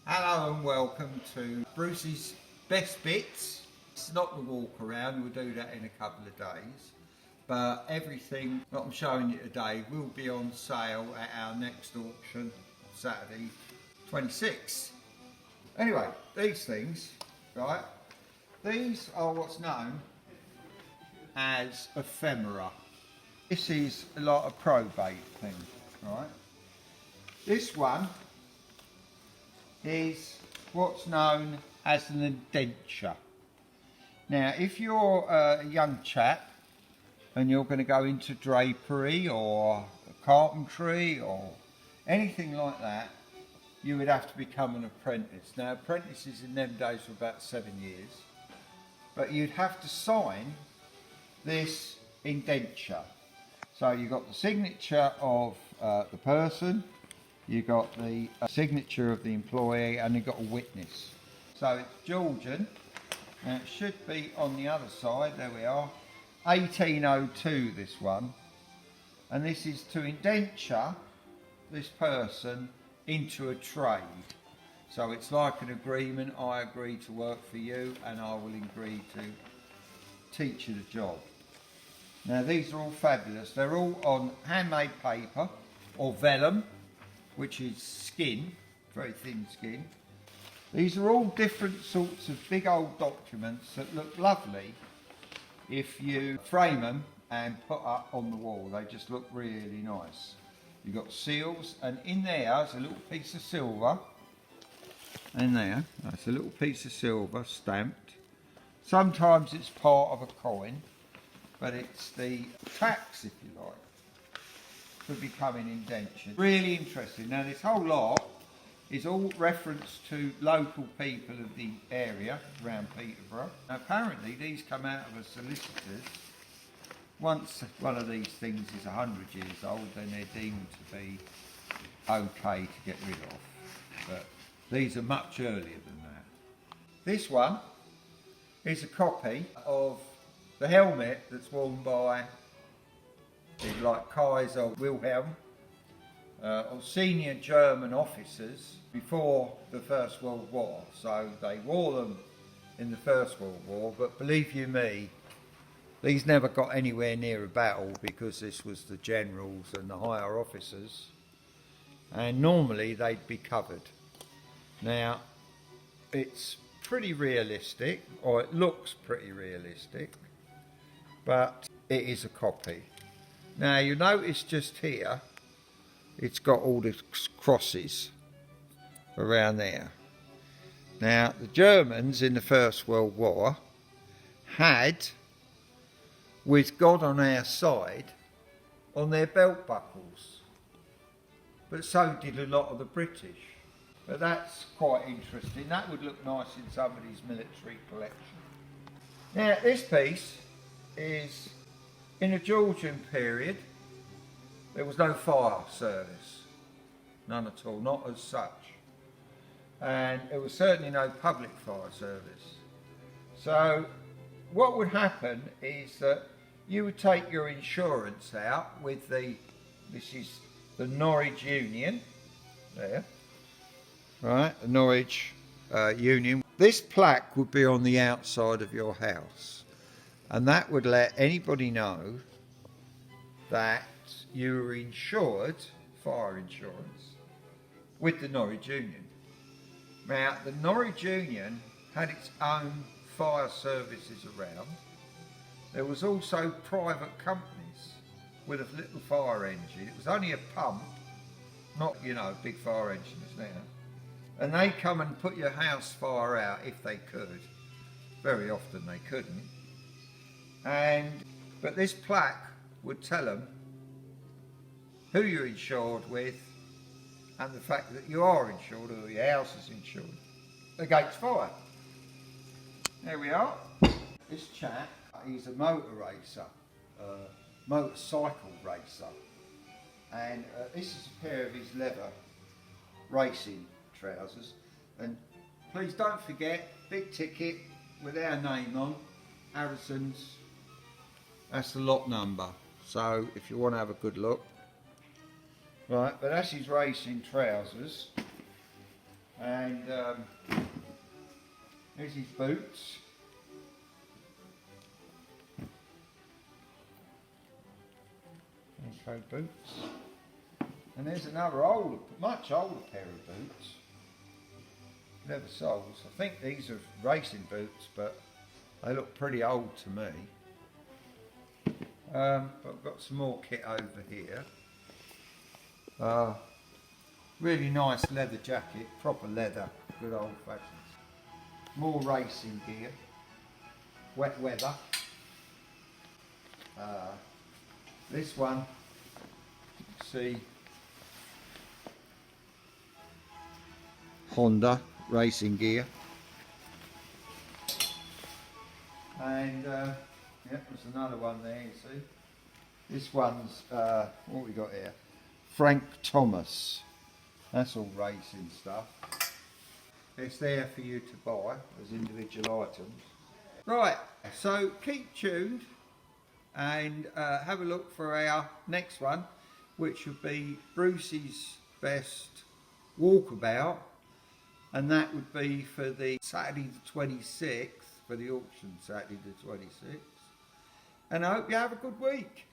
Hello and welcome to Bruce's Best Bits. It's not the walk around, we'll do that in a couple of days. But everything that I'm showing you today will be on sale at our next auction, Saturday 26th. Anyway, these things, right, these are what's known as ephemera. This is a lot of probate thing, right? This one is what's known as an indenture. Now, if you're a young chap and you're going to go into drapery or carpentry or anything like that, you would have to become an apprentice. Now, apprentices in them days were about 7 years, but you'd have to sign this indenture. So you've got the signature of the person, you've got the signature of the employee, and you've got a witness. So it's Georgian, and it should be on the other side, there we are, 1802 this one, and this is to indenture this person into a trade. So it's like an agreement, I agree to work for you and I will agree to teach you the job. Now these are all fabulous, they're all on handmade paper or vellum, which is skin, very thin skin. These are all different sorts of big old documents that look lovely if you frame them and put up on the wall. They just look really nice. You've got seals, and in there's a little piece of silver. In there, that's a little piece of silver stamped. Sometimes it's part of a coin, but it's the tax, if you like, for becoming indentured. Really interesting. Now this whole lot is all reference to local people of the area around Peterborough. Now, apparently these come out of a solicitor's. Once one of these things is 100 years old, then they're deemed to be okay to get rid of. But these are much earlier than that. This one is a copy of the helmet that's worn by, like Kaiser Wilhelm, or senior German officers before the First World War. So they wore them in the First World War, but believe you me, these never got anywhere near a battle because this was the generals and the higher officers, and normally they'd be covered. Now, it's pretty realistic, or it looks pretty realistic, but it is a copy. Now you notice just here, it's got all the crosses around there. Now the Germans in the First World War had, with God on our side, on their belt buckles, but so did a lot of the British. But that's quite interesting. That would look nice in somebody's military collection. Now this piece is in the Georgian period. There was no fire service, none at all, not as such. And there was certainly no public fire service. So what would happen is that you would take your insurance out with this is the Norwich Union, there, right, the Norwich Union. This plaque would be on the outside of your house, and that would let anybody know that you were insured, fire insurance, with the Norwich Union. Now, the Norwich Union had its own fire services around. There was also private companies with a little fire engine. It was only a pump, not, you know, big fire engines now. And they come and put your house fire out if they could. Very often they couldn't. But this plaque would tell them who you're insured with and the fact that you are insured, or your house is insured, against fire. There we are. This chap, he's a motor racer, motorcycle racer, and this is a pair of his leather racing trousers. And please don't forget, big ticket with our name on, Harrison's. That's the lot number, so if you want to have a good look. Right, but that's his racing trousers. And there's his boots. Intro boots. And there's another older, much older pair of boots. Leather soles. I think these are racing boots, but they look pretty old to me. But I've got some more kit over here. Really nice leather jacket, proper leather, good old fashioned. More racing gear, wet weather. This one, you can see Honda racing gear. And yeah, there's another one there, you see. This one's, what we got here? Frank Thomas. That's all racing stuff. It's there for you to buy as individual items. Right, so keep tuned and have a look for our next one, which will be Bruce's best walkabout, and that would be for the Saturday the 26th, for the auction Saturday the 26th. And I hope you have a good week.